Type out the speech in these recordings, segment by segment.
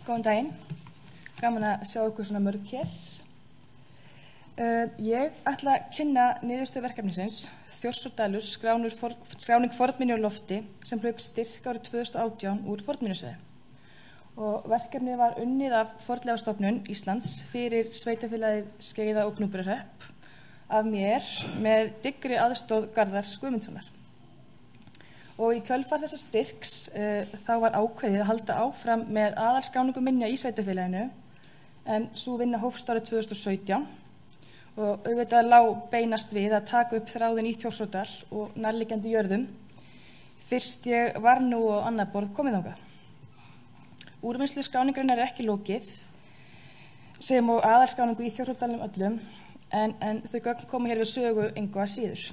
Góðan daginn, gaman að sjá ykkur svona mörg hér. Ég ætla að kynna niðurstöðu verkefnisins Þjórsárdalur, skráning fornminja á lofti sem hlaut styrk árið 2018 úr fornminjasjóði. Og verkefnið var unnið af Fornleifastofnun Íslands fyrir sveitafélagið Skeiða og Gnúpverjahrepp af mér með dyggri aðstoð Garðars Guðmundssonar. Og í kjölfar þessa styrks þá var ákveðið að halda áfram með aðalskráningu minja í sveitafélaginu en sú vinna hófst árið 2017 og auðvitað lá beinast við að taka upp þráðinn í Þjórsárdal og nærliggjandi jörðum fyrst ég var nú á annað borð komið þangað. Úrvinnslu skráningarinnar ekki lokið sem og aðalskráningu í Þjórsárdalnum öllum en þau gögn koma hér við sögu engu að síður.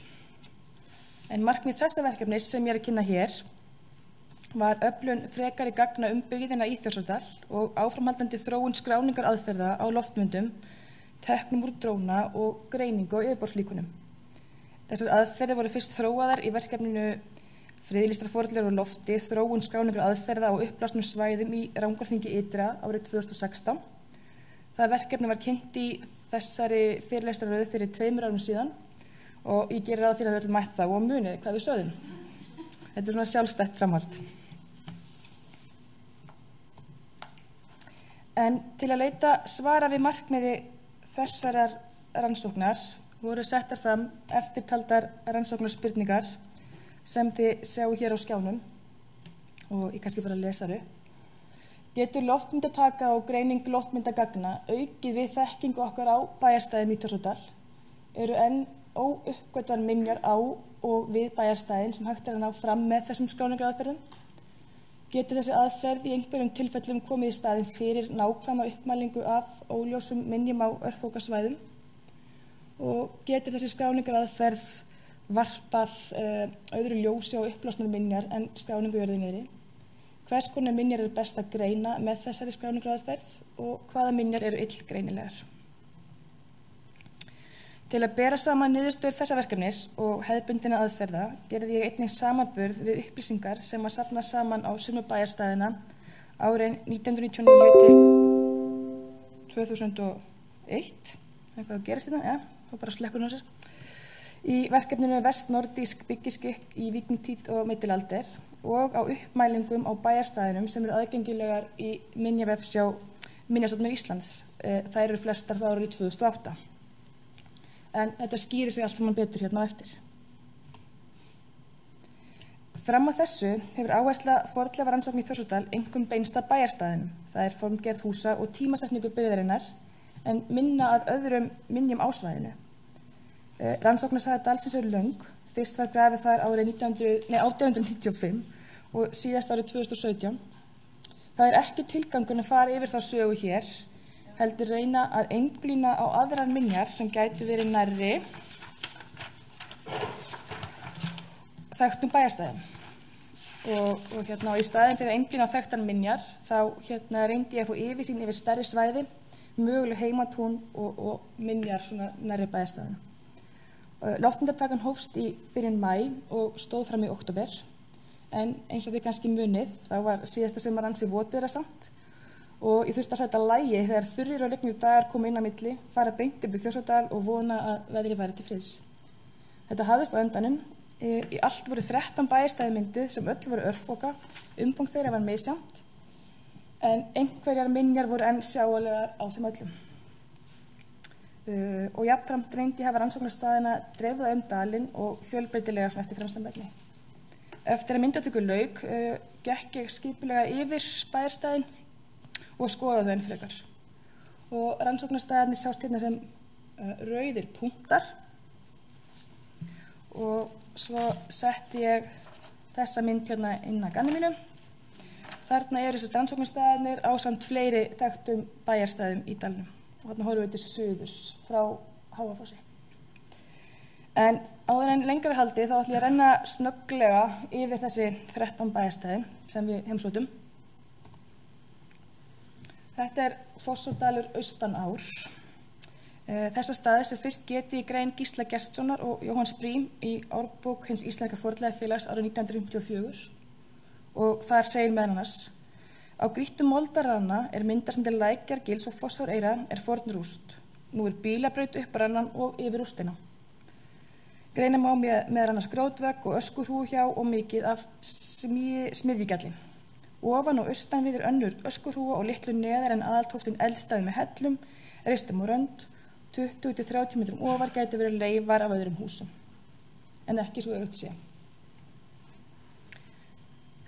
En markmið þessa verkefnis sem ég er að kynna hér var öflun frekari gagna byggðina í Þjórsárdal og áframhaldandi þróun skráningar aðferða á loftmyndum, teknum úr dróna og greiningu á yfirborðslíkunum. Þessar aðferðir voru fyrst þróaðar í verkefninu Friðlýstar fornleifar á lofti, þróun skráningar aðferða á uppblásnum svæðum í Rangárþingi ytra árið 2016. Það verkefni var kynnt í þessari fyrirlestarröð fyrir 2 árum síðan og ég gerir ráð fyrir að við öll mætt þá og munið hvað við sögðum. Þetta svona sjálfstætt framhald. En til að leita svara við markmiði þessarar rannsóknar voru settar fram eftirtaldar rannsóknarspurningar sem þið sjáu hér á skjánum og ég kannski bara lesa þau. Getur loftmyndataka og greining loftmyndagagna aukið við þekkingu okkar á bæjarstæðum í Þjórsárdal? Eru enn óuppgötvar minjar á og við bæjarstæðin sem hægt að ná fram með þessum skráningaraðferðum? Getur þessi aðferð í einhverjum tilfellum komið í staðinn fyrir nákvæma uppmælingu af óljósum minjum á örþókasvæðum? Og getur þessi skráningaraðferð varpað öðru ljósi á uppblásnar minjar en skráningu jörðu niðri? Hvers konar minjar eru best að greina með þessari skráningaraðferð og hvaða minjar eru illgreinilegar? Til að bera saman niðurstöður þessa verkefnis og hefðbundinna aðferða gerði ég einnig samanburð við upplýsingar sem að safna saman á sömu bæjarstæðina árin 1999 til 2001. Eitthvað að gerast þetta? Já, þá bara slekkur hún á sér. Í verkefninu Vest-Nordísk byggiskikk í víkingtíð og middelaldir og á uppmælingum á bæjarstæðinum sem eru aðgengilegar í minjavefsjá Minjastofnunar Íslands. Þær eru flestar frá árið 2008. En þetta skýrir sig allt saman betur hérna á eftir. Fram að þessu hefur áhersla fornleifarannsókn í Þjórsárdal einkum beinst að bæjarstæðinum. Það er formgerð húsa og tímasetningu byggðarinnar en minna að öðrum minjum á svæðinu. Rannsóknarsaga dalsins er löng. Fyrst var grafið þar árið 1895 og síðast árið 2017. Það er ekki tilgangurinn að fara yfir þá sögu hér, heldur reyna að einblína á aðrar minjar sem gætu verið nærri þekktum bæjarstæðum. Og í staðinn fyrir að einblína á þekktar minjar þá reyndi ég að fá yfirsýn yfir stærri svæði, möguleg heimatún og minjar svona nærri bæjarstæðum. Loftmyndatakan hófst í byrjun maí og stóð fram í október, en eins og þið kannski munið þá var síðasta sumar ansi votviðrasamt og ég þurfti að setja lægi þegar þurrir og rignir dagar komu inn á milli, fara beint upp í Þjórsárdal og vona að veðrið væri til friðs. Þetta hafðist á endanum. Í allt voru 13 bæjarstæði mynduð sem öll voru örþoka, umfang þeirra var misjafnt, en einhverjar minjar voru enn sjáanlegar á þeim öllum. Og jafnframt reyndi ég hafa rannsóknarstaðina dreifða dalinn og fjölbreytilega svona eftir fremsta megni. Eftir að myndatöku lauk gekk ég skipulega yfir bæjarstæðin og skoðaði þau enn frekar. Og rannsóknarstaðarnir sjást hérna sem rauðir punktar og svo setti ég þessa mynd hérna inn að ganni mínu. Þarna eru þessar rannsóknarstaðarnir ásamt fleiri þekktum bæjarstæðum í dalnum. Og þarna horfum við til suðurs frá Háafossi. En áður en lengra haldi þá ætlum ég að renna snögglega yfir þessi 13 bæjarstæði sem við heimsóttum. Þetta er Þjórsárdalur austan ár. Þessa staði sem fyrst getið í grein Gísla Gestssonar og Jóhanns Brím í árbók hins Íslenska fornleifafélags árið 1954 og þar segir meðal annars Á grýttum moldarranna myndast milli Lækjargils og Fossáreyra forn rúst. Nú bílabraut upp rannan og yfir rústina. Greina má meðal annars grótvegg og öskuhrúgu hjá og mikið af smiðjugjalli. Ofan og austan við önnur öskuhrúga og litlu neðar en aðaltóftin eldstæði með hellum, ristum og rönd, 20–30 metrum ofar gæti verið leifar af öðrum húsum, en ekki svo öruggt sé.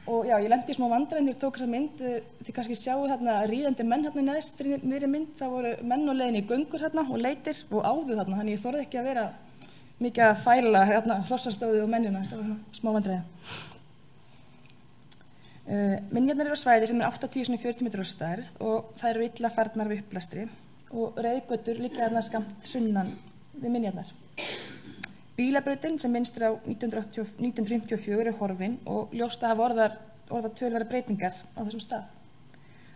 Og já, ég lendi í smá vandræðum þegar ég tók þessa mynd. Þið kannski sjáu þarna ríðandi menn þarna neðst fyrir miðri mynd. Það voru menn á leiðinni í göngur þarna og leitir og áðu þarna, þannig ég þorði ekki að vera mikið að fæla hérna hrossastóðið og mennina. Þetta var smá vandræði. Minjarnar á svæði sem 80–40 metrar á stærð og það eru illa farnar við uppblæstri og reiðgötur líka þarna skammt sunnan við minjarnar. Bílabrautin sem minnst á 1954 horfin og ljóst að hafa orðað töluverðar breytingar á þessum stað.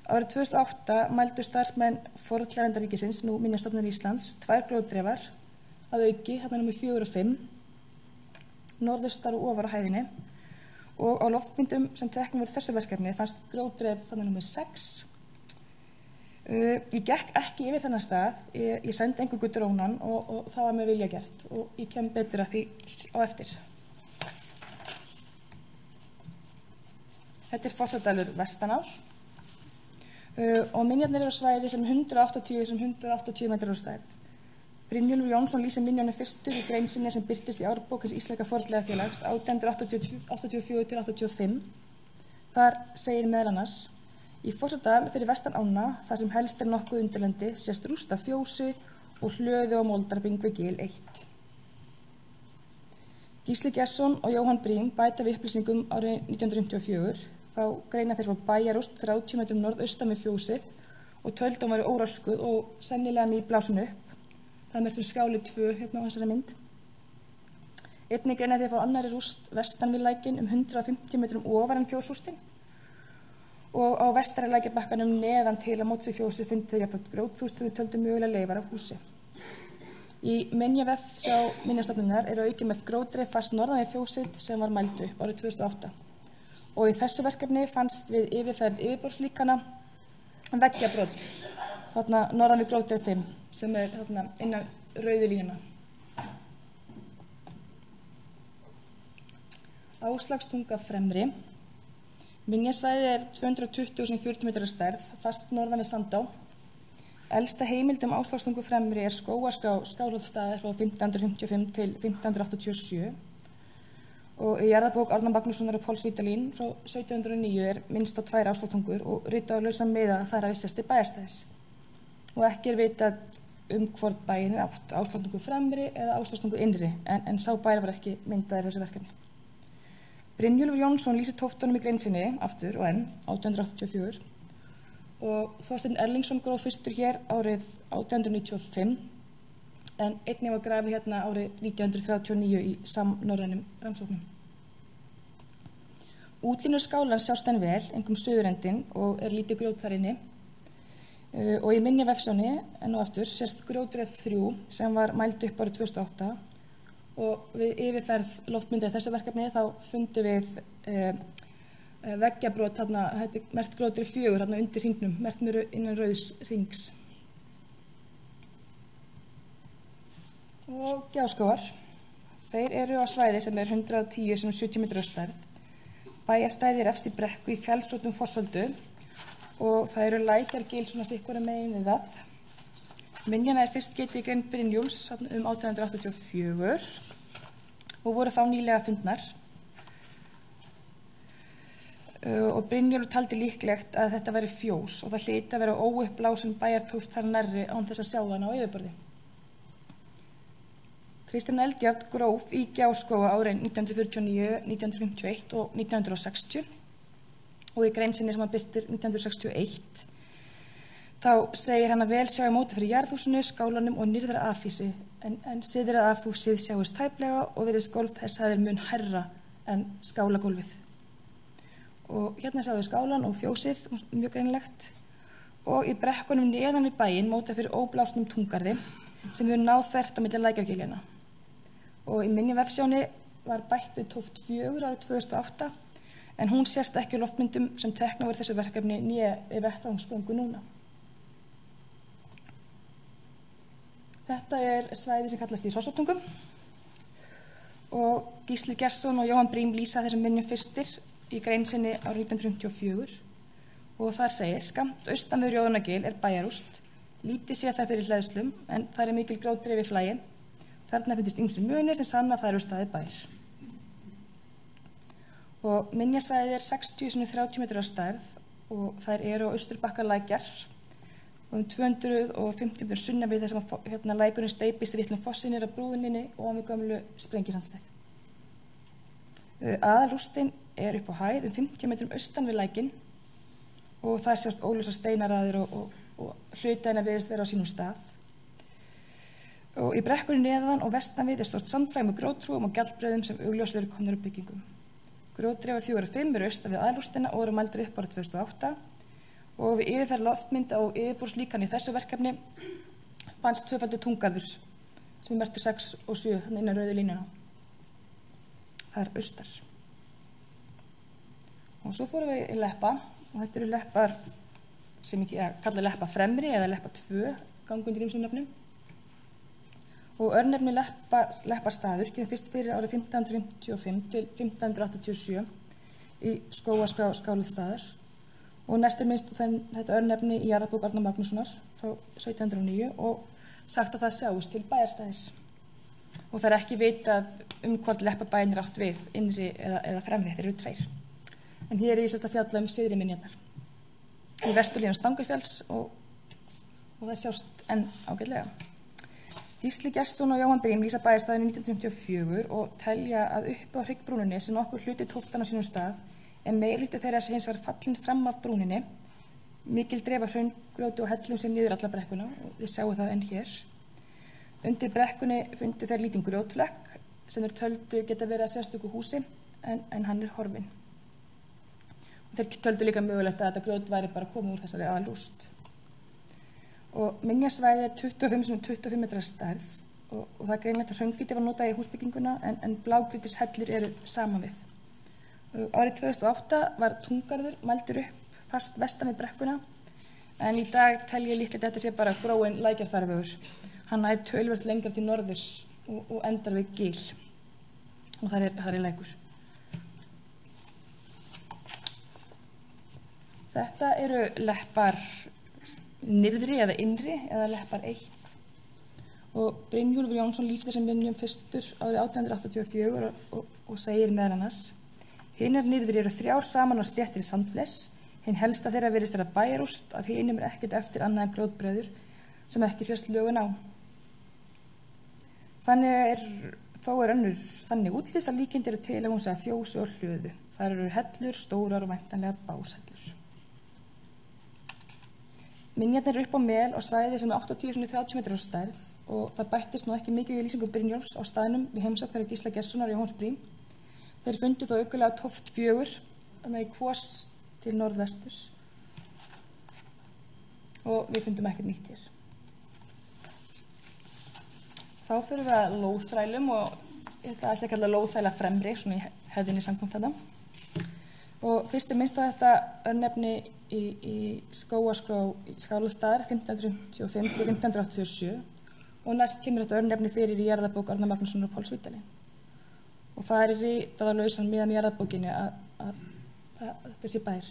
Árið 2008 mældu starfsmenn Fornleifaverndar-ríkisins, nú Minjastofnunar Íslands, 2 grótdrefar að auki, hérna númer 4 og 5, norðaustar og ofar á hæðinni og á loftmyndum sem teknum voru þessu verkefni fannst grótdref hérna númer 6. Ég gekk ekki yfir þennan stað, ég sendi eingöngu drónan og það var með vilja gert og ég kem betur að því á eftir. Þetta Fossárdalur vestanár og minjarnir eru á svæði sem 180 metrar á stærð. Brynjólfur Jónsson lýsir minjunum fyrstur í grein sinni sem birtist í árbók hins Íslenska fornleifafélags 1884–85. Þar segir meðal annars: Í Fossárdal fyrir vestan ána, þar sem helst nokkuð undirlendi, sést rúst af fjósi og hlöðu og moldarbing við gil 1. Gísli Gestsson og Jóhann Brím bæta við upplýsingum árið 1954. Þá greina þeir frá bæjarúst 30 metrum norðaustan við fjósið og töldum væri óröskuð og sennilega nýblásin upp. Það merktum skáli 2 hérna á þessari mynd. Einnig greina þeir frá annarri rúst vestan við lækinn 150 metrum ofar en fjósrústin. Og á vestari lækjarbakkanum neðan til að móts við fjósið fundu þeir jafnframt gróthús til þau töldu mögulega leifar af húsi. Í minjavef hjá Minjastofnunar aukin merkt grótdref fast norðan við fjósið sem var mælt upp árið 2008. Og í þessu verkefni fannst við yfirferð yfirborðslíkana veggjabrot, þarna norðan við grótdref 5, sem þarna innan rauðu línuna. Áslagstunga fremri. Minjasvæðið 220–40 metrar á stærð, fast norðan við Sandá. Elsta heimild Áslagstungu fremri skógarskrá Skálholtsstaðar frá 1555 til 1587 og í jarðabók Árna Magnússonar og Páls Vídalín frá 1709 minnst á 2 Áslagstungur og ritað á lausan miða þar að vistast til bæjarstæðis. Og ekki vitað hvort bæinn átt, Áslagstungu fremri eða Áslagstungu innri, en sá bær var ekki myndaður þessu verkefni. Brynjólfur Jónsson lýsir tóftunum í grein sinni aftur og enn 1884 og Þorsteinn Erlingsson gróf fyrstur hér árið 1895 en einnig var grafið hérna árið 1939 í samnorrænum rannsóknum. Útlínur skálans sjást enn vel, einkum suðurendin og lítið grjót þar inni og í minjavefsjóni enn og aftur sést grótdref 3 sem var mælt upp árið 2008 og við yfirferð loftmyndið þessu verkefni þá fundum við veggjabrot þarna, þetta merkt grótdref 4 þarna undir hringnum, merkt með innan rauðs hrings. Og Gjáskógar, þeir eru á svæði sem 110–70 metrar á stærð. Bæjarstæðið efst í brekku í fjallsrótum Fossöldu og það eru Lækjargil svona sikkvara megin við það. Minjana fyrst getið í grein Brynjúls 1884 og voru þá nýlega fundnar. Og Brynjólfur taldi líklegt að þetta væri fjós og það hlyti að vera óuppblásin bæjartóft þar nærri án þess að sjá hana á yfirborði. Kristján Eldjárn gróf í Gjáskóga árin 1949, 1951 og 1960 og í grein sinni sem hann birtir 1961 þá segir hann að vel sjá móti fyrir jarðhúsinu, skálanum og nýrðara afhýsi en syðra afhúsið sjáist tæplega og virðist gólf þess hafi mun hærra en skálagólfið. Og hérna sjáum við skálan og fjósið, mjög greinlegt, og í brekkunum neðan við bæinn móta fyrir óblásnum túngarði sem við náð þvert á milli Lækjargiljana. Og í minjavefsjóni var bætt við tóft 4 árið 2008 en hún sést ekki á loftmyndum sem teknar voru þessu verkefni né við vettvangsgöngu núna. Þetta svæði sem kallast í Hrossatungum og Gísli Gestsson og Jóhann Briem lýsa þessum minjum fyrstir í grein sinni árið 1954 og þar segir: skammt austan við Rjóðrunargil bæjarrúst, lítið sé það fyrir hleðslum en það mikil grjótdreif í flagi. Þarna fundist ýmsir munir sem sanna að það eru staðið bær. Og minjasvæðið 60 x 30 metrar á stærð og þær eru á Austurbakka lækjar og 250 metrar sunnan við þar sem lækurinn steypist litlum fossi niður að brúninni og við gömlu sprengisandstöð. Aðalrústin upp á hæð 50 metrum austan við lækinn og þar sjást óljósar steinaraðir og hlutæðina virðist vera á sínum stað. Og í brekkunni neðan og vestan við stórt sandflæði með grjóthrúgum og gjaldbreiðum sem augljóslega eru komnir upp byggingum. Grjótdreifar 4-5 eru austan við aðalrústina og eru mældir upp árið 2008 og við yfirferð loftmynd á yfirborðslíkani í þessu verkefni fannst tvöfaldur túngarður sem merktur 6 og 7 þannig innan rauðu línuna. Það austar. Og svo fórum við í Leppa og þetta eru leppar sem ég kalla leppa fremri eða leppa 2 gangu undir ýmsum nöfnum. Og örnefni lepparstaður kemur fyrst fyrir árið 1555 til 1587 í skógaskrá Skálholtsstaðar og næst minnst þetta örnefni í jarðabók Árna Magnússonar frá 1709 og sagt að það sjáist til bæjarstæðis. Og það ekki vitað hvort leppabæin átt við, innri eða fremri, þeir eru 2. En hér ég sérst að fjalla syðri minjarnar. Í vesturlíðum Stangarfjalls og það sjást enn ágætlega. Gísli Gestsson og Jóhann Briem lýsa bæjarstæðinu 1954 og telja að upp á hryggbrúninni sem nokkur hluti tóftan á sínum stað meirihluti þeirra sem hins var fallin fram af brúninni, mikil dreif af hraungrjóti og hellum sem niður alla brekkuna og þið sjáu það enn hér. Undir brekkunni fundu þeir lítinn grjótflekk sem þeir töldu geta verið að sérstöku húsi en hann horfinn. Þeir töldu líka mögulegt að þetta grjót væri bara komið úr þessari aðalrúst. Og minjasvæðið 25 x 25 metrar stærð og það greinlegt að hraungrýti var notað í húsbygginguna en blágrýtishellur eru saman við. Árið 2008 var túngarður mældur upp fast vestan við brekkuna en í dag tel ég líklegt að þetta sé bara gróinn lækjarfarvegur. Hann nær töluvert lengra til norðurs og endar við gil og þar er lækur. Þetta eru leppar nyrðri eða innri eða leppar 1 og Brynjólfur Jónsson lýsir þessum minjum fyrstur árið 1884 og segir meðal annars: hinar nyrðri eru 3 saman á sléttri sandfless, hinn helsta þeirra virðist vera bæjarrúst, af hinum ekkert eftir annað en grjótbreiður sem ekki sést lögun á. Þó önnur þannig útlits að líkindi eru til að hún segja fjósi og hlöðu. Þar eru hellur, stórar og væntanlega báshellur. Minjarnir eru upp á mel á svæði sem 80 x 30 metrar á stærð og það bættist nú ekki mikið í lýsingu Brynjólfs á staðnum við heimsókn þeirra Gísla Gestssonar og Jóhanns Briem. Þeir fundu þó aukulega tóft 4 með kvos til norðvesturs og við fundum ekkert nýtt hér. Þá fyrir við að lóðþrælum og ég ætla að kalla lóðþræla fremri, svona í hefðinni samkvæmt þetta. Og fyrst minnst á þetta örnefni í skógaskrá Skálholtsstaðar 1555 til 1587 og næst kemur þetta örnefni fyrir í jarðabók Árna Magnússonar og Páls Vídalín. Og það er ritað á lausan miðan í jarðabókinni að þetta sé bær.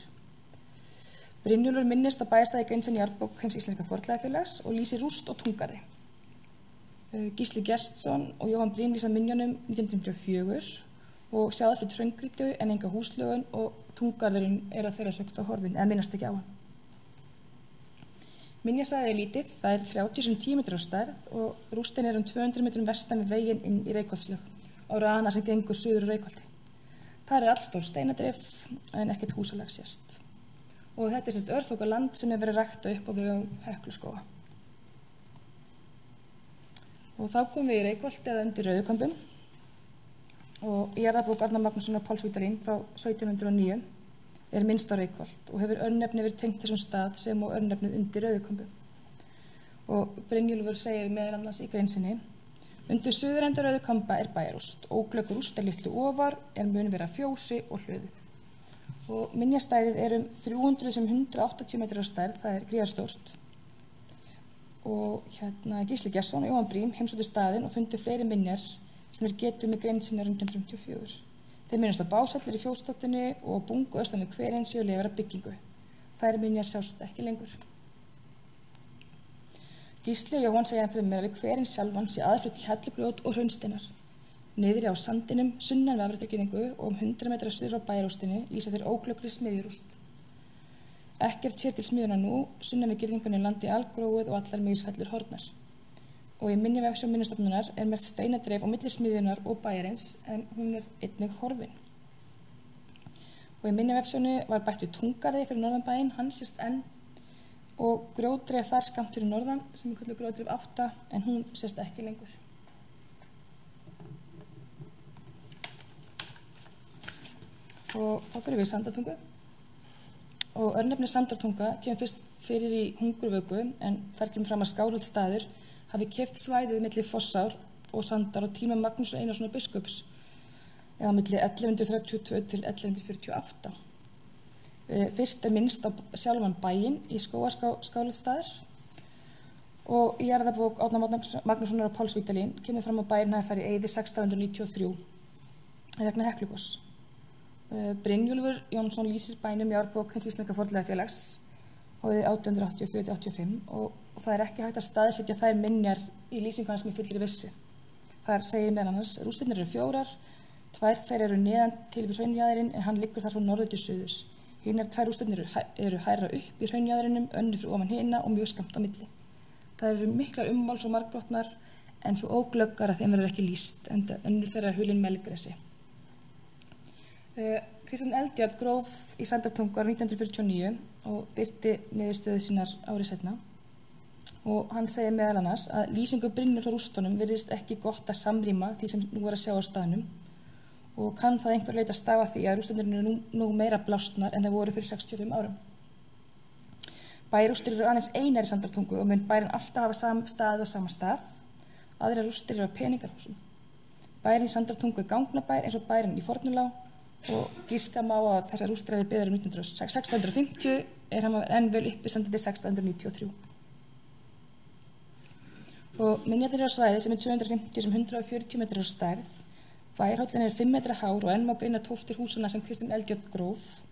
Brynjólfur minnist á bæjarstæði í grein sinni í jarðabók Hins íslenska fornleifafélags og lýsir rúst og túngarði. Gísli Gestsson og Jóhann Briem lýsa minjunum 1954 og sjá það fyrir hraungrýtu en enga húslögun og túngarðurinn að þeirra sögt á horfinn eða minnast ekki á hann. Minjasvæðið lítið, það 30 x 10 metrar á stærð og rústin 200 metrum vestan við veginn inn í Reykholtslög á rana sem gengur suður úr Reykholti. Það allstór steinadrif en ekkert húsalag sést. Og þetta sérst örþokaland sem verið ræktað upp á vegum Hekluskóga. Og þá komum við í Reykholti eða undir Rauðukömbum og í jarðabók Árna Magnússonar og Páls Vídalín frá 1709 minnst á Reykholt og hefur örnefni verið tengt þessum stað sem og örnefnið undir Rauðukömbum. Og Brynjólfur segir meðal annars í grein sinni: undir suðurenda Rauðukamba bæjarrúst, óglöggur rúst litlu ofar mun vera fjósi og hlöðu. Og minjastæðið 300 sem 180 metrar á stærð, það gríðarstórt. Og Gísli Gestsson og Jóhann Brím heimsóttu staðinn og fundu fleiri minjar sem getu með greind sinni 1954. Þeir minnast á báshellur í Fjóstóttinni og bungu austan við hverinn séu lifar af byggingu. Þær minjar sjást ekki lengur. Gísli og Jóhann segja fyrir mér að við hverinn sjálfan sé aðflutt hellugrjót og hraunsteinar. Niðri á sandinum, sunnan við afréttargirðingu og 100 metra suður frá bæjarrústinni lýsa þeir óglöggri smiðjurúst. Ekkert sér til smiðjuna nú, sunnan við girðingunni landi algróið og allar misfellur horfnar. Og í minjavefsjá Minjastofnunar merkt steinadreif á milli smiðjunar og bæjarins en hún einnig horfin. Og í minjavefsjónu var bætt við túngarði fyrir norðan bæinn, hann sést enn, og grjótdreif þar skammt fyrir norðan sem kölluð grjótdreif 8 en hún sést ekki lengur. Og þá fyrir við Sandartungu. Og örnefni Sandartunga kemur fyrst fyrir í Hungurvöku en þar kemur fram að Skálholtsstaður hafi keypt svæðið milli Fossár og Sandar á tíma Magnúsar Einarssonar biskups eða milli 1132 til 1148. Fyrst minnst á sjálfan bæinn í Skálholtsstaður og í jarðabók Árna Magnússonar og Páls Vídalín kemur fram að bæinn hafi farið í eyði 1693 vegna Heklugoss. Brynjólfur Jónsson lýsir bænum í árbók Hins íslenska fornleifafélags árið 1884-85 og það ekki hægt að staðsetja þær minjar í lýsingu hans með fullri vissu. Þar segir meðal annars rústirnar 4, 2 þeirra neðan til við hraunjaðarinn en hann liggur þar frá norður til suðurs. Hinar 2 rústirnar eru hærra upp í hraunjaðarinnum, önnur fyrir ofan hina og mjög skammt á milli. Það miklar ummáls og margbrotnar en svo óglöggar að þeim verður ekki lýst enda önnur þeirra hulin melgresi. Kristján Eldjárn gróf í Sandartungu árið 1949 og birti niðurstöður sínar árið seinna og hann segir meðal annars að lýsingu Brynjólfs á rústunum virðist ekki gott að samrýma því sem nú að sjá á staðnum og kann það einhver leita stafa því að rústunir eru nú meira blásnar en það voru fyrir 65 árum. Bæjarrústir eru aðeins einar í Sandartungu og mun bærin alltaf hafa staðið á sama stað. Aðrar rústir eru á peningarhúsum. Bærin í Sandartungu gangnabær eins og bærin í Fornulá og giska má að þessar rústir hafi byggðar 1650 hann enn vel uppistandandi 1693. Og minjarnir á svæði sem 250 sem 140 metrar á stærð. Bæjarhóllinn 5 metra hár og enn má greina tóftir húsana sem Kristján Eldjárn gróf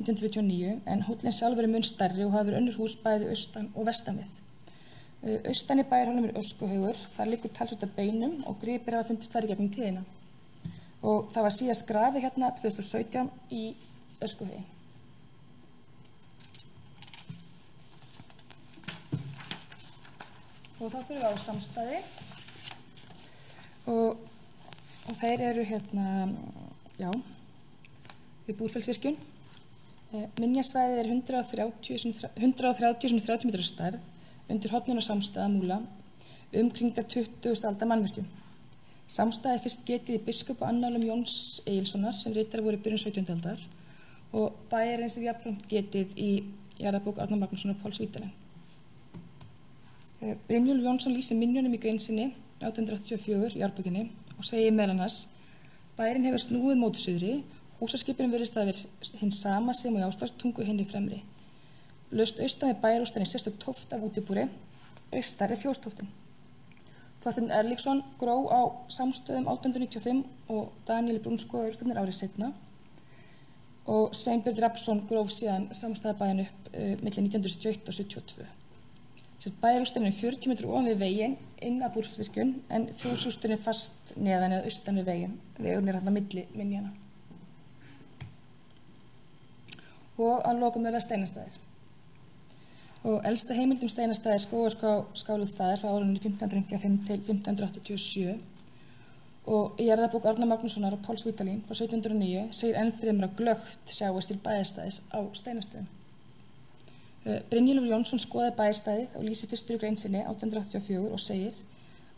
1949 en hóllinn sjálfur mun stærri og hafa önnur hús bæði austan og vestan við. Austan í bæjarhólnum öskuhaugur, þar liggur talsvert af beinum og gripir hafa fundist þar í gegnum tíðina. Og það var síðast grafið hérna 2017 í Öskuhaugi. Og þá fyrir við á Samstæði og þeir eru við Búrfellsvirkjun. Minjasvæðið 130 sem 30 metrar stærð undir horninu á Samstæða Múla umkringdar 20. aldar mannvirkjum. Samstæði fyrst getið í biskup og annálum Jóns Egilssonar sem ritara voru í byrjun 17. aldar og bæjarins jafnframt getið í jarðabók Árna Magnússonar og Páls Vídalín. Brynjólfur Jónsson lýsir minjunum í grein sinni 1884 í árbókinni og segir meðal annars: bærin hefur snúið móti suðri, húsaskipurinn virðist að vera hinn sama sem í Áslagstungu hinni fremri. Laust austan við bæjarrústinni sérstök tóft af útibúri, austar Fjóstóttin. Þorsteinn Erlingsson gróf á Samstöðum 1895 og Daniel Brúnskóg Rústirnar árið seinna og Sveinbjörn Rafnsson gróf síðan Samstæðabæinn upp milli 1971 og 72. Bæjarrústirinn 40 metrar ofan við veginn inn að Búrfellsvirkjun en fjóshústurinn fast neðan eða austan við veginn. Vegurinn þarna milli minjana. Og að lokum Steinastæðir. Og elsta heimild Steinastæði Skálholtsstaðar frá árunni 1555 til 1587 og í jarðabók Árna Magnússonar og Páls Vídalín frá 1709 segir enn fremur að glöggt sjáist til bæjarstæðis á Steinastöðum. Brynjólfur Jónsson skoðaði bæjarstæðið og lýsir fyrstur í grein sinni 1884 og segir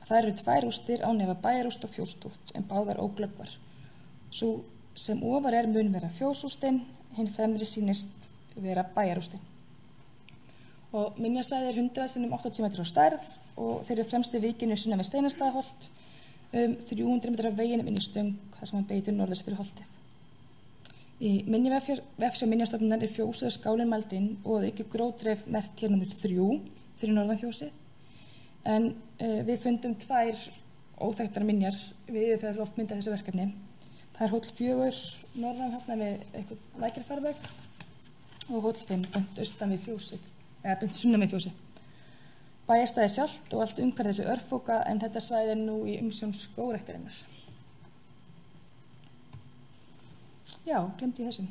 að það eru 2 rústir án efa bæjarrúst og fjóstóft en báðar óglöggvar. Sú sem ofar mun vera fjóshústin, hinn fremri sýnist vera bæjarrústin. Og minjasvæðið 100 sinnum 80 metrar á stærð og þeir eru fremst í vikinu sunnan við Í minjavefsjá Minjastofnunar fjósið og skálinn mæld inn og ekki grótreif merkt hér nr. 3 fyrir norðan fjósið. En við fundum 2 óþekktar minjar við þegar loftmynda þessu verkefni. Það Hóll 4 norðan hérna við eitthvað Lækjarfarveg og Hóll 5 beint austan við fjósið, eða beint sunnan við fjósið. Bæjarstæði sjálft og allt umhverfið þessi örfoka en þetta svæði nú í umsjón skógræktarinnar. Já, glemdi ég þessum.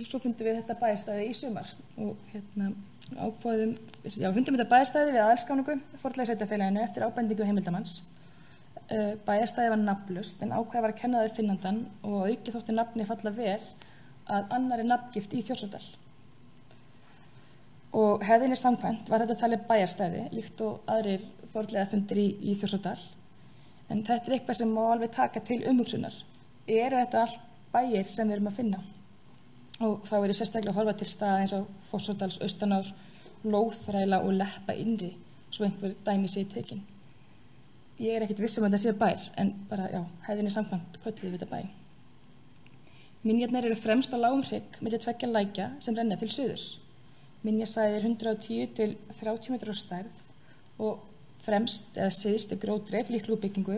Svo fundum við þetta bæjarstæði í sumar og fundum þetta bæjarstæði við aðalskráningu fornleifasveitarfélaginu eftir ábendingu heimildamanns. Bæjarstæði var nafnlaust en ákveðið var að kenna þær finnandann og auki þótti nafni falla vel að annarri nafngift í Þjórsárdal. Og hefðinni samkvæmt var þetta talið bæjarstæði líkt og aðrir fornleifafundir í Þjórsárdal. En þetta eitthvað sem má alveg taka til umhugsunar. Eru þetta allt bæir sem við erum að finna? Og þá sérstaklega að horfa til staða eins og Fossárdals austanár, Lóðþræla og Leppa innri, svo einhver dæmi sé tekin. Ég ekkert viss að þetta sé bær, en bara, já, hefðinni samkvæmt kölluðu við þetta bæ. Minjarnar eru fremst á lágum hrygg milli 2 lækja sem renna til suðurs. Minjasvæðið 110 til 30 metrar á stærð og fremst eða syðst grótreif líklega úr byggingu.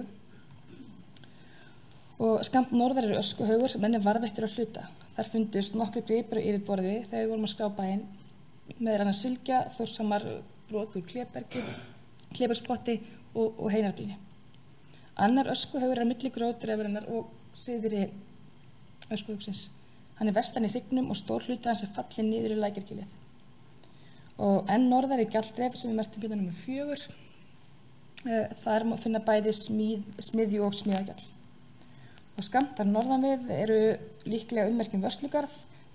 Og skammt norðar eru öskuhaugur sem enn varðveittur á hluta. Þar fundust nokkrir gripir á yfirborði þegar við vorum að skrá bæinn, meðal annars sylgja, þórshamar, brot úr klébergi, kléberspotti og heinarbrýni. Annar öskuhaugur milli grótreifarinnar og syðri öskuhaugsins. Hann vestan í hryggnum og stór hluti hans fallinn niður í Lækjargilið. Og enn norðar í Gjaldreif sem við merktum hérna nr. 4. Þar má finna bæði smiðju og smíðagjall. Og skammt þar norðan við eru líklega ummerkjum vörslugarð.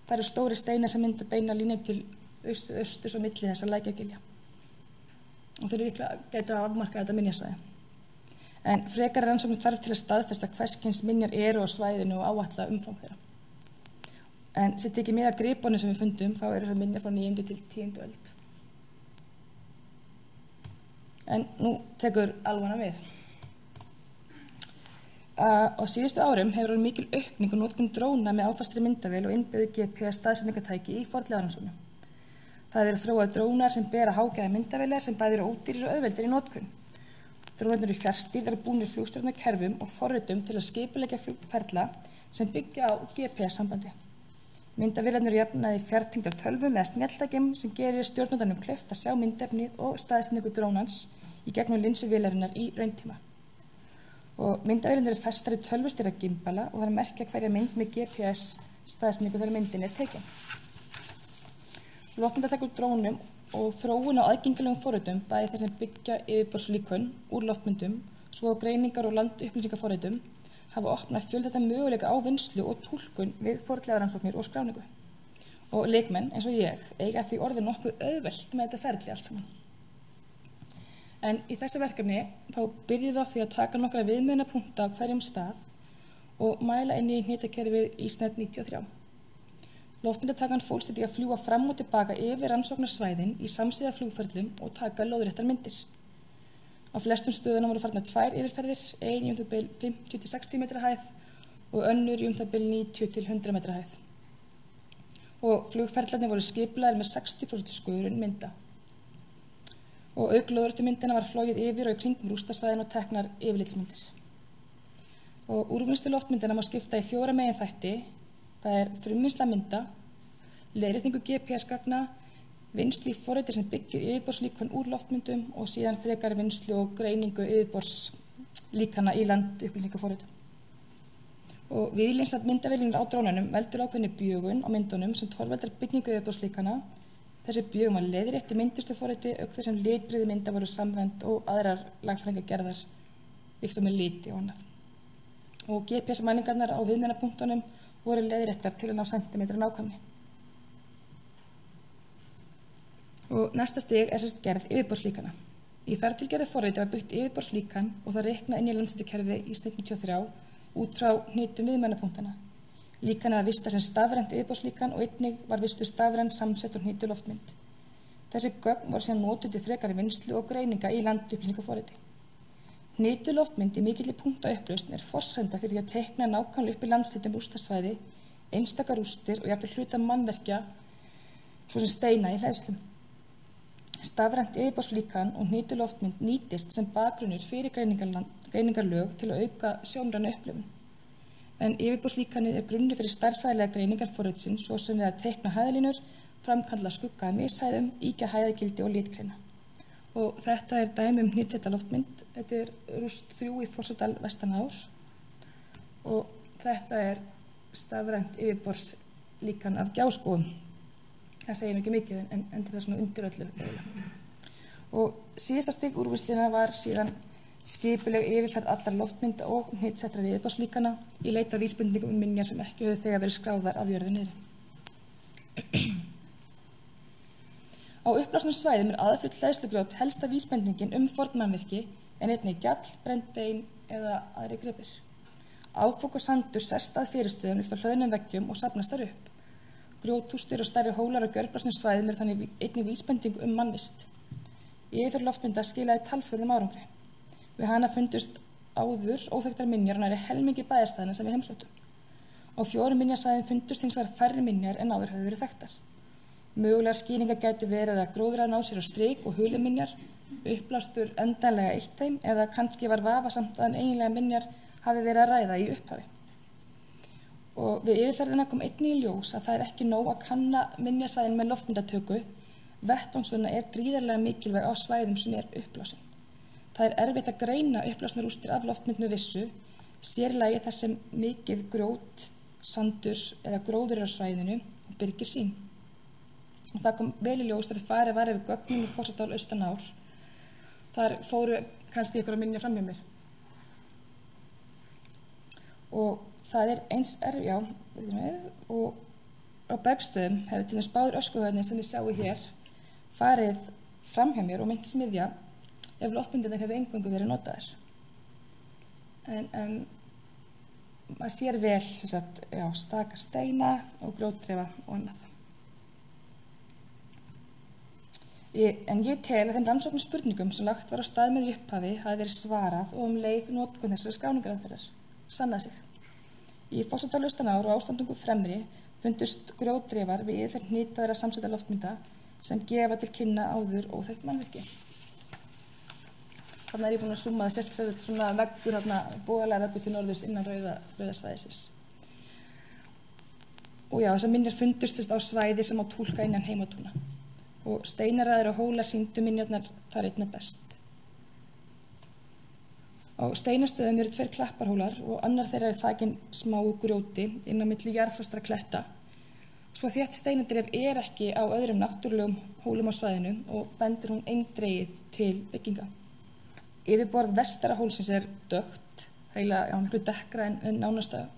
Það eru stóri steinar sem mynda beina línu til austurs og milli þessa Lækjargilja. Og þeir líklega gætu að afmarka þetta minjasvæði. En frekari rannsóknir þarf til að staðfesta hvers kyns minjar eru á svæðinu og áætla umfang þeirra. En sér tekið mið af gripunum sem við fundum, þá eru þessar minjar frá 9. til 10. öld. En nú tekur alvana við. Á síðustu árum hefur orðið mikil aukning og notkun dróna með áfastri myndavél og innbyggðu GPS staðsetningartæki í fornleifarannsóknum. Það verið þróað drónar sem bera hágæða myndavélar sem bæði eru ódýrir og auðveldir í notkun. Drónarnir í fjarstýrð eru búnir flugstjórnarkerfum og forritum til að skipuleggja flugferla sem byggja á GPS-sambandi. Myndavélarnir eru jafnaði fjartengdar tölvum eða snjalltækjum sem gerir stjórnandanum kleift að sjá myndefnið og staðsetningu drónans í gegnum linsuvélarinnar í rauntíma. Og myndavélarnir eru festar í tölvustýrða gimbala og það er að merkja hverja mynd með GPS staðsetningu þegar myndin er tekin. Loftmyndatæki úr drónum og þróun á aðgengilegum forritum, bæði þeir sem byggja yfirborðslíkön úr loftmyndum, svo á greiningar og landupplýsingaforritum, hafa opnað fjölda möguleika á vinnslu og túlkun við fornleifarannsóknir og skráningu. Og leikmenn, eins og ég, eiga því orðið nokkuð auðvelt með þetta ferli allt saman. En í þessu verkefni þá byrjuðu á því að taka nokkra viðmiðunarpunkta á hverjum stað og mæla inn í hnitakerfið ISNET 93. Loftmyndatakan fólst í því að fljúga fram og tilbaka yfir rannsóknarsvæðin í samsíða flugferlum og taka lóðréttar myndir. Á flestum stöðunum voru farnar 2 yfirferðir, ein í bil 50 til 60 metra hæð og önnur í bil 90 til 100 metra hæð. Og flugferðlarnir voru skipulaðir með 60% skörun mynda. Og auk lóðréttumyndina var flogið yfir og í kringum rústasvæðin og teknar yfirlitsmyndir. Og úrvinnslu loftmyndina má skipta í 4 meginþætti. Það er frumvinnsla mynda, leiðréttingu GPS-gagna, vinnslu í forriti sem byggir yfirborðslíkön úr loftmyndum og síðan frekari vinnslu og greiningu yfirborðslíkana í landupplýsingaforritum. Og viðlinsat myndavélinir á drónunum veldur ákveðinni bjögun á myndunum sem torveldar byggingu yfirborðslíkana. Þessi bjögum var leiðrétt í myndustu forriti auk þess sem litbrigði mynda voru samræmd og aðrar lagfæringar gerðar líkt og með liti og annað. Og GPS-mælingarnar á viðmiðunarpunktunum voru leiðréttar til að ná sentimetra nákvæmni. Og næsta stig er gerð yfirborðslíkana. Í þartilgerðu forriti var byggt yfirborðslíkan og það reiknað inn í landsréttarkerfi ISNET 93 út frá hnitum viðmiðunarpunktana. Líkan var vistað sem stafrænt yfirborðslíkan og einnig var vistuð stafræn samsett og hnitu loftmynd. Þessi gögn voru síðan notuð til frekari vinnslu og greininga í landupplýsingaforriti. Hnitu loftmynd í mikilli punktaupplausn er forsenda fyrir því að teikna nákvæmlega upp í landshlutum rústasvæði einstaka rústir og jafnvel hluta mannverkja, svo sem steina í hleðslum. Stafrænt yfirborðslíkan og hnituloftmynd nýtist sem bakgrunnur fyrir greiningarlög til að auka sjónræna upplifun. En yfirborðslíkanið grunnur fyrir stærðfræðilega greiningarforritsins, svo sem við að teikna hæðalínur, framkalla skugga af mishæðum, ýkja hæðagildi og litgreina. Og þetta dæmi hnitsetta loftmynd. Þetta rúst 3 í Fossadal vestan ár og þetta stafrænt yfirborðslíkan af Gjáskógum. Það segir ekki mikið en þetta svona undir öllu. Og síðasta stig úrvinnslunnar var síðan skipuleg yfirferð allra loftmynda og hnitsettra yfirborðslíkana í leit að vísbendingum minjar sem ekki höfðu þegar verið skráðar af jörðu niðri. Á uppblásnum svæðum aðflutt hleðslugrjót helsta vísbendingin fornmannvirki en einnig gjall, brennbein eða aðrir gripir. Áfok og sandur sest að fyrirstöðum líkt á hlöðnum veggjum og safnast þar upp. Grjóthústir og stærri hólar á gjörblásnum svæðum þannig einnig vísbending mannvist. Yfirferð loftmynda skilaði talsverðum árangri. Við hana fundust áður óþekktar minjar og nærri helmingi bæjarstæðna sem við heimsóttum. Á 4 minjasvæðum fundust hins vegar færri minjar en áður höfðu verið þekktar. Mögulegar skýringar gætu verið að gróðrar ná sér á strik og huliminjar, uppblástur endanlega eitt þeim eða kannski var vafasamt að eiginlega minjar hafi verið að ræða í upphafi. Og við yfirferðina kom einnig í ljós að það ekki nóg að kanna minjasvæðin með loftmyndatöku. Vettvangsvinna gríðarlega mikilvæg á svæðum sem uppblásin. Það erfitt að greina uppblásnar rústir af loftmynd með vissu, sér í lagi þar sem mikið grjót, sandur eða gróður á svæðinu og byrgir sín. Og það kom vel í ljós þegar farið var yfir gögnum í Fossadal austan ár. Þar fóru kannski ykkur að minja fram hjá mér. Og það eins og á Bergstöðum hefur til þess báður öskuhöfnir sem þið sjáu hér farið fram hjá mér og mynd smiðja ef loftmyndirnar hefur eingöngu verið notaðar. En maður sér vel staka steina og grjótreifa og annað. En ég tel að þeim rannsóknum spurningum sem lagt var á stað með í upphafi hafi verið svarað og leið notkun þessara skráningaraðferðar sannað sig. Í Fossadal austan ár og ástandungu fremri fundust grjótreifar við yfirferð hnitaðra samsetta loftmynda sem gefa til kynna áður óþekkt mannvirki. Þarna ég búin að súma það sérst svona veggur bóðalega veggur til norðurs innan rauðasvæðisins. Og já, þessar minjar fundust á svæði sem á túlka innan heimatúna. Og steinaraðir og hólar sýndu minjarnar þar einna best. Á steinastöðum eru 2 klapparhólar og annar þeirra þakinn smáu grjóti inn á milli jarðfastra kletta. Svo þétt steinadrif ekki á öðrum náttúrulegum hólum á svæðinu og bendir hún eindregið til bygginga. Yfirborð vestara hólsins dökkt, miklu dekkra en nánasta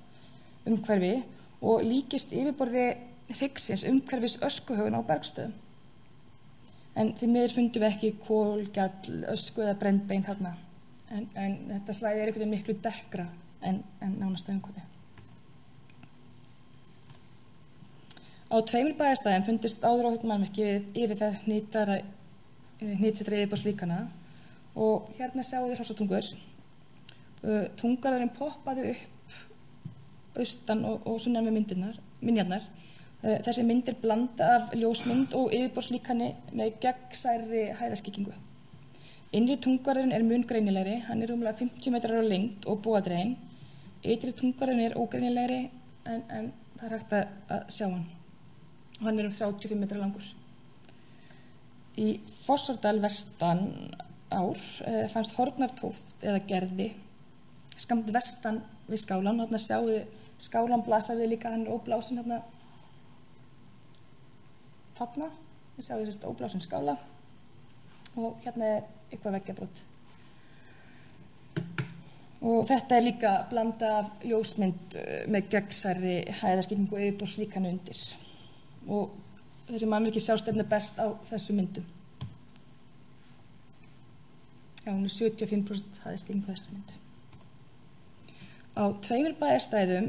umhverfi og líkist yfirborði hryggsins umhverfis öskuhaugun á Bergstöðum. En því miður fundum við ekki kol, gjall, ösku eða brennbein þarna. En þetta svæði einhvern veginn miklu dekkra en nánasta umhverfi. Á 2 bæjarstæðum fundust áður óþekkt mannvirki við yfirferð hnitsettra yfirborðslíkana og hérna sjáum við hrossatungur. Tungarðurinn poppaði upp austan og sunnan við minjarnar. Þessi mynd blanda af ljósmynd og yfirborðslíkani með gegnsærri hæðaskikkingu. Innri tungarðurinn mun greinilegri, hann rúmlega 50 metrar á lengd og bóadreginn. Ytri tungarðurinn ógreinilegri en það hægt að sjá hann. Og hann 35 metrar langur. Í Fossadal vestan ár fannst horn af tóft eða gerði skammt vestan við skálan. Þarna sjáum við skálan blasa við líka, hann óblásin þarna. Við sjáum við óblásin skála og hérna eitthvað veggjabrot. Og þetta líka blanda af ljósmynd með gegnsærri hæðaskiptingu og yfirborðslíkanu undir. Og þessi mannvirki sjást best á þessu myndum. Já, hún 75% hæðaskiptingu þessari mynd. Á 2 bæjarstæðum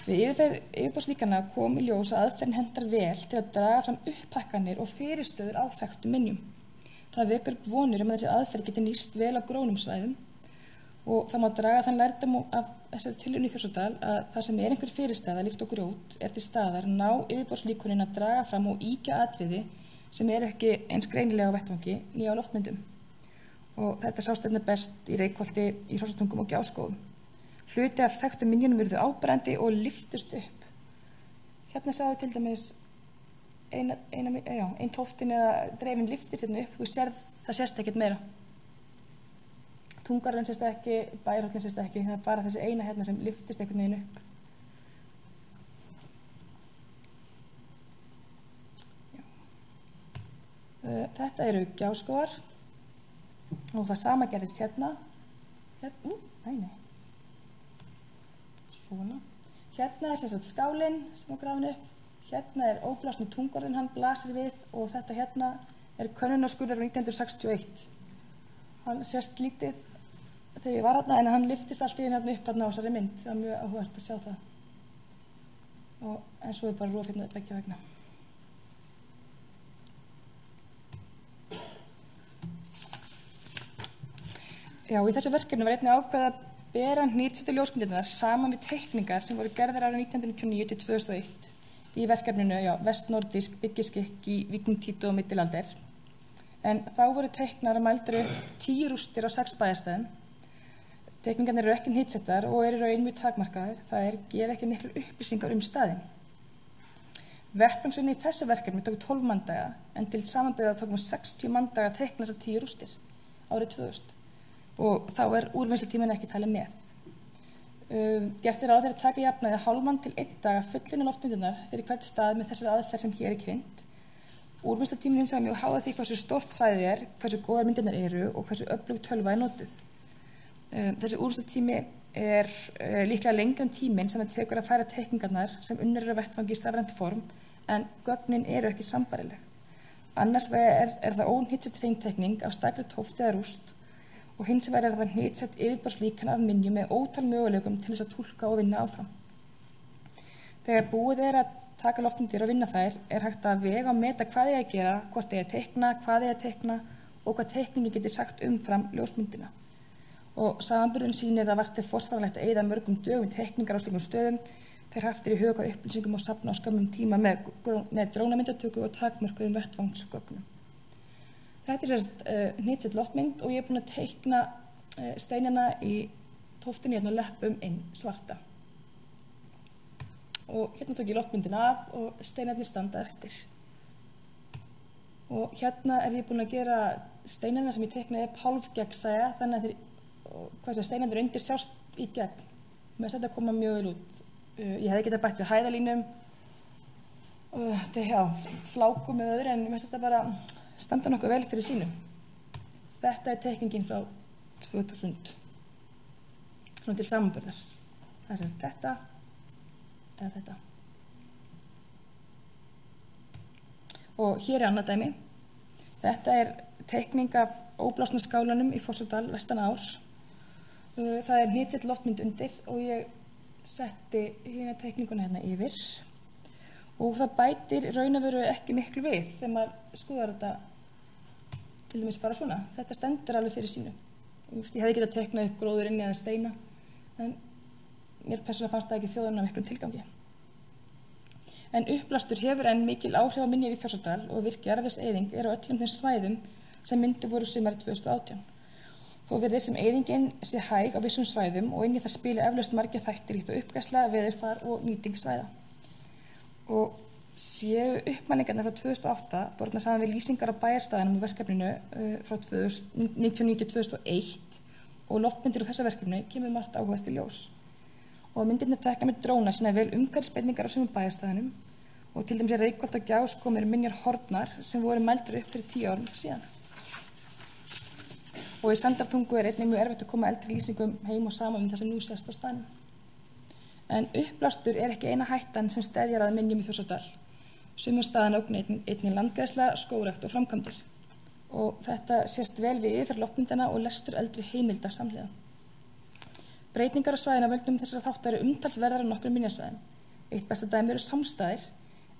Við yfirborðslíkana kom í ljós að aðferðin hentar vel til að draga fram upphækkanir og fyrirstöður á þekktum minjum. Það vekur upp vonir að þessi aðferð geti nýst vel á grónum svæðum Og það má draga þann lærdóm af þessari tilraun í Þjórsárdal að það sem einhver fyrirstaða líkt og grjót til staðar ná yfirborðslíkönin að draga fram og ýkja atriði sem ekki eins greinilega á vettvangi né á loftmyndum. Og þetta sást einnig best í Reykholti, í Hrossatungum og Gjáskógum. Hluti af þekktum minjunum urðu áberandi og lyftust upp. Hérna sjáðu til dæmis ein tóftin eða dreifin lyftist hérna upp og það sést ekkert meira. Tungarinn sést ekki, Bæjarhóllinn sést ekki, það bara þessi eina hérna sem lyftist einhvern veginn upp. Þetta eru Gjáskógar og það sama gerðist hérna. Svona. Hérna sem sagt skálinn sem var grafin upp. Hérna óblásni Tunggarinn, hann blasir við og þetta hérna könnunarskurður frá 1961. Hann sést lítið þegar ég var hérna en hann lyftist allt í hérna upp hérna á þessari mynd. Það var mjög áhugavert að sjá það. En svo bara rof hérna beggja vegna. Já, í þessu verkefni var einnig ákveðið að bera hnitsettu ljósmyndirnar saman við teikningar sem voru gerðar árið 1999 til 2001 í verkefninu Vestnordisk byggiskikk í víkingatíð og middelaldir. En þá voru teiknar og mældir upp 10 rústir á 6 bæjarstæðum. Teikningarnir eru ekki hnitsettar og eru í raun mjög takmarkaðar, það gefa ekki miklu upplýsingar staðinn. Vettvangsvinna í þessu verkefni tók 12 manndaga en til samanburðar tók 60 manndaga að teikna þessar 10 rústir árið 2000. Og þá úrvinnslutíminn ekki talið með. Gert ráð fyrir að taka jafnaði hálfmann til 1 dag að fullvinna loftmyndirnar fyrir hvert stað með þessari aðferð sem hér kynnt. Úrvinnslutíminn hins vegar mjög háð því hversu stórt svæðið hversu góðar myndirnar eru og hversu öflug tölva notuð. Þessi úrvinnslutími líklega lengri en tíminn sem það tekur að færa teikningarnar sem unnur eru á vettvangi í stafrænt form en gögnin eru ekki sambærileg. Annars vegar það óhnitsett hreingteikning af stærri tófti eða rúst og hins vegar það hnitsett yfirborðslíkan af minjum með ótal möguleikum til þess að túlka og vinna áfram. Þegar búið að taka loftmyndir og vinna þær hægt að vega og meta hvað að gera, hvort að teikna, hvað að teikna og hvað teikningi getur sagt umfram ljósmyndina. Og samanburðurinn sýnir að vart forsvaranlegt að eyða mörgum dögum í teikningar á slíkum stöðum þegar haft í huga upplýsingum og safna á skömmum tíma með drónamyndatöku og takmörkuðum vettvangsgögnum. Þetta hnitsett loftmynd og ég búin að teikna steinana í tóftinni hérna og leppum inn svarta. Og hérna tók ég loftmyndina af og steinarnir standa eftir. Og hérna ég búin að gera steinarna sem ég teiknaði hálfgegnsæja þannig að steinarnir undir sjást í gegn. Mér finnst þetta koma mjög vel út. Ég hefði getað bætt við hæðalínum, flákum með öðru en mér finnst þetta bara standa nokkuð vel fyrir sínum. Þetta teikningin frá 2000, svona til samanburðar. Það þetta eða þetta. Og hér annað dæmi. Þetta teikning af óblásna skálanum í Fossárdal vestan ár. Það hnitsett loftmynd undir og ég setti hérna teikninguna hérna yfir. Og það bætir raun og veru ekki miklu við þegar maður skoðar þetta til dæmis bara svona. Þetta stendur alveg fyrir sínu. Ég hefði getað teiknað upp gróður inni eða steina, en mér persónulega fannst það ekki þjóðurinn af miklum tilgangi. En uppblástur hefur enn mikil áhrif á minjar í Þjórsárdal og virkið jarðvegseyðing á öllum þeim svæðum sem mynduð voru sumarið 2018. Þó virðist sem eyðingin sé hæg á vissum svæðum og inn í það spili eflaust margir þættir líkt á uppgræðsla, veðurfar og nýting svæða. Og séu uppmælingarnar frá 2008 bornar saman við lýsingar á bæjarstæðunum á verkefninu frá 1999-2001 og loftmyndir úr þessa verkefni kemur margt áhugavert í ljós. Og myndirnir tekna með dróna sína vel umhverfisbeitingar á sumum bæjarstæðunum og til dæmis Reykholt og Gjáskógum minjar horfnar sem voru mældir upp fyrir 10 árum síðan. Og í Sandartungu einnig mjög erfitt að koma eldri lýsingum heim og saman það sem nú sést á staðnum. En uppblástur ekki eina hættan sem steðjar að minjum í Þjórsárdal. Sumum staðan ógna einnig landgræðsla, skógrækt og framkvæmdir. Og þetta sést vel við yfirferð loftmyndana og lestur eldri heimilda samhliða. Breytingar á svæðina völdum þessara þáttar eru umtalsverðar á nokkrum minjasvæðum. Eitt besta dæmi eru samstæðir,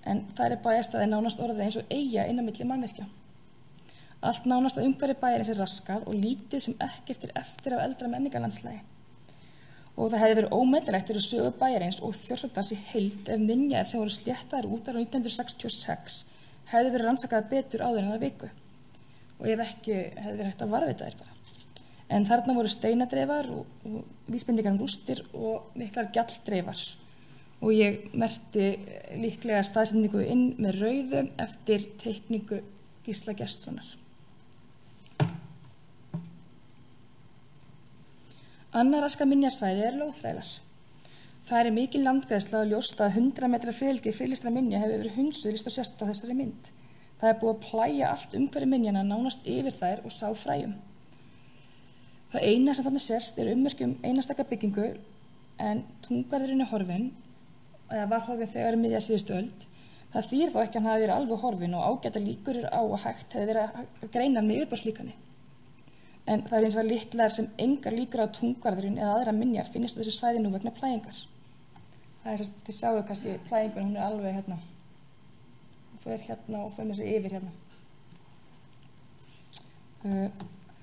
en það bæjarstæði nánast orðið eins og eyja inn á milli mannvirkja. Allt nánasta umhverfi bæjarins raskað og lítið sem ekkert eftir af eldra menningarlandslagi. Og það hefði verið ómetanlegt fyrir sögu bæjarins og Þjórsárdals í heild ef minjar sem voru sléttaðar út árið 1966 hefði verið rannsakaðar betur áður en það viku. Og ef ekki hefði verið hægt að varðveita þær bara. En þarna voru steinadreifar og vísbendingar rústir og miklar gjalldreifar. Og ég merkti líklega staðsetningu inn með rauðu eftir teikningu Gísla Gestssonar. Annað raskað minjasvæði lóðþrælar. Það mikil landgræðsla og ljóst að 100 metra friðhelgi friðlýstra minja hefur verið hundsuð lýst og sést á þessari mynd. Það búið að plægja allt umhverfi minjana nánast yfir þær og sá fræjum. Það eina sem þarna sést ummerki einastaka byggingu en túngarðurinn horfinn, eða var horfinn þegar miðja síðustu öld. Það þýðir þó ekki að hann hafi verið alveg horfinn og ágæta líkur á að hægt hefði verið að greina með yfirborðslíkani. En það eins og litlar sem engar líkur á túngarðurinn eða aðra minjar finnist á þessu svæði nú vegna plægingar. Það þess að þið sjáu kannski plægingun, hún alveg hérna. Hún fer hérna og fer með sig yfir hérna.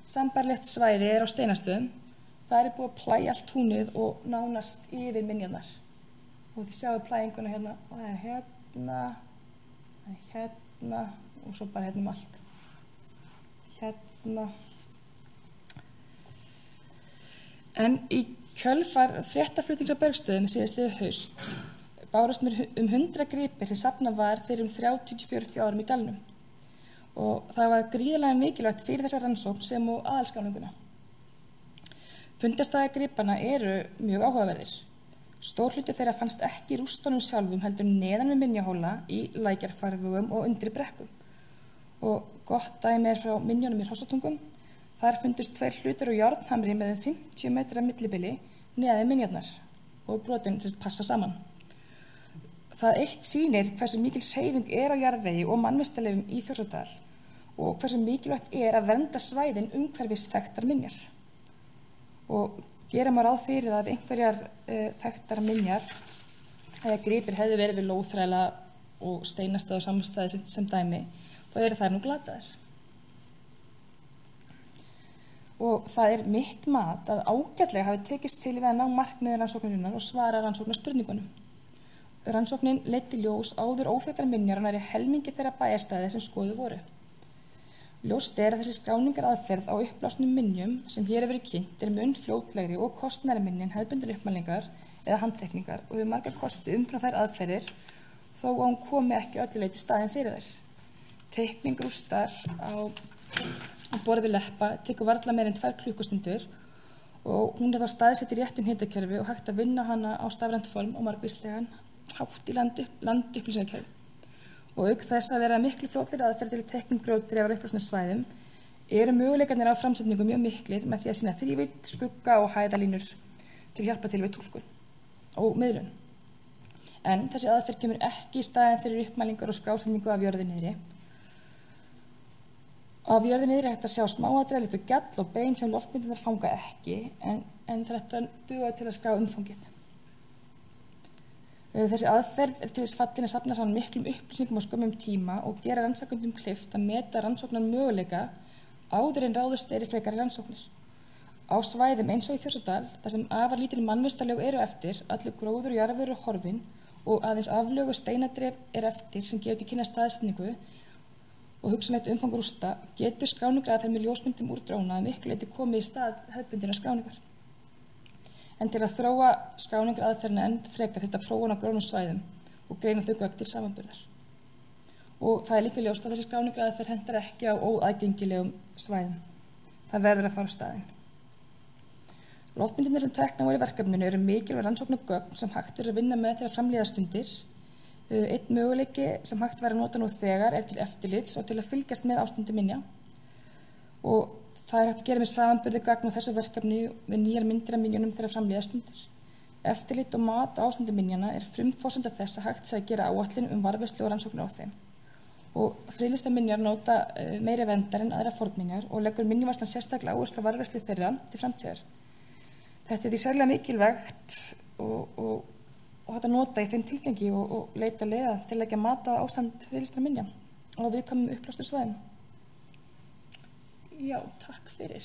Sambærilegt svæði á Steinastöðum. Það búið að plægja allt túnið og nánast yfir minjarnar. Og þið sjáu plæginguna hérna og það hérna, hérna og svo bara hérna allt. Hérna. En í kjölfar fréttaflutnings á Bergsstöðum síðastliðið haust bárust mér 100 gripir sem safnað var fyrir 30-40 árum í dalnum. Og það var gríðarlega mikilvægt fyrir þessa rannsókn sem og aðalskráninguna. Fundarstaðir gripanna mjög áhugaverðir. Stór hluti þeirra fannst ekki í rústunum sjálfum heldur neðan við minjahóla í lækjarfarvegum og undir brekkum. Og gott dæmi frá minjunum í Hrossatungum. Þar fundust 2 hlutir úr járnhamri með 50 metra millibili neðan við minjarnar og brotin passa saman. Það eitt sýnir hversu mikil hreyfing á jarðvegi og mannvistarleifum í Þjórsárdal og hversu mikilvægt að vernda svæðin umhverfis þekktar minjar. Og gera má ráð fyrir að einhverjar þekktar minjar eða gripir hefðu verið við lóðþræla og Steinastöð og Samstæði sem dæmi, þá þær nú glataðar. Og það mitt mat að ágætlega hafi tekist til við að ná markmiði rannsóknarinnar og svara rannsóknarspurningunum. Rannsóknin leiddi ljós áður óþekktar minjar nærri helmingi þeirra bæjarstæði sem skoðuð voru. Ljóst að þessi skráningaraðferð á uppblásnum minjum sem hér hefur verið kynnt mun fljótlegri og kostnæri minni en hefðbundnar uppmælingar eða handtekningar og við margar kosti umfram þær aðferðir þó að hún komi ekki öllu leyti staðinn fyrir þær. Teikning rústar á borð við leppa tekur varla meir en 2 klukkustundir og hún þá staðsett í réttum hitakerfi og hægt að vinna hana á stafrænt form og margvíslegan hátt í landupplýsingakerfi. Og auk þess að vera miklu fljótlegri aðferð til teikning grjótdreifar á uppblásnum svæðum möguleikarnir á framsetningu mjög miklir með því að sýna þrívídd, skugga og hæðalínur til að hjálpa til við túlkun og miðlun. En þessi aðferð kemur ekki í staðinn fyrir uppmælingar og skrásetningu af jörðu niðri. Af jörðu niðri hægt að sjá smáatriði líkt og gjall og bein sem loftmyndirnar fanga ekki en þetta dugar til að skrá umfangið. Þessi aðferð til þess fallin að safna saman miklum upplýsingum á skömmum tíma og gera rannsakendum kleift að meta rannsóknar möguleika áður en ráðist í frekari rannsóknir. Á svæðum eins og í Þjórsárdal, þar sem afar lítil mannvistarlög eftir, allur gróður og jarðvegur horfinn og aðeins aflög og steinadrif eftir sem gefur til kynna staðsetningu og hugsanlegt umfang rústa getur skráningaraðferð með ljósmyndum úr dróna að miklu leyti komið í stað hefðbundinnar skráningar. En til að þróa skráningaraðferðina enn frekar þyrfti að prófa hana á grónum svæðum og greina þau gögn til samanburðar. Og það líka ljóst að þessi skráningaraðferð hentar ekki á óaðgengilegum svæðum. Það verður að fara á staðinn. Loftmyndirnar sem teknar voru í verkefninu mikilvæg rannsóknargögn sem hægt að vinna með til að framlíða stundir. Einn möguleiki sem hægt væri að nota nú þegar til eftirlits og til að fylgjast með ástandi minja. Og það hægt að gera með samanburði gagn á þessu verkefni við nýjar myndir af minjunum þegar framlíða stundir. Eftirlit og mat á ástandi minjana frumforsenda þess að hægt sé að gera áætlun varðveislu og rannsóknir á þeim. Og friðlýstar minjar nota meiri verndar en aðra fornminjar og leggur minjavörslan sérstaklega áherslu á varðveislu þeirra til framtíðar. Þetta því sérlega mikilvægt og hægt að nota í þeim tilgangi og leita leiða til að leggja mat á ástand friðlýstra minja á viðkvæmum uppblástum svæðum. Já, takk fyrir.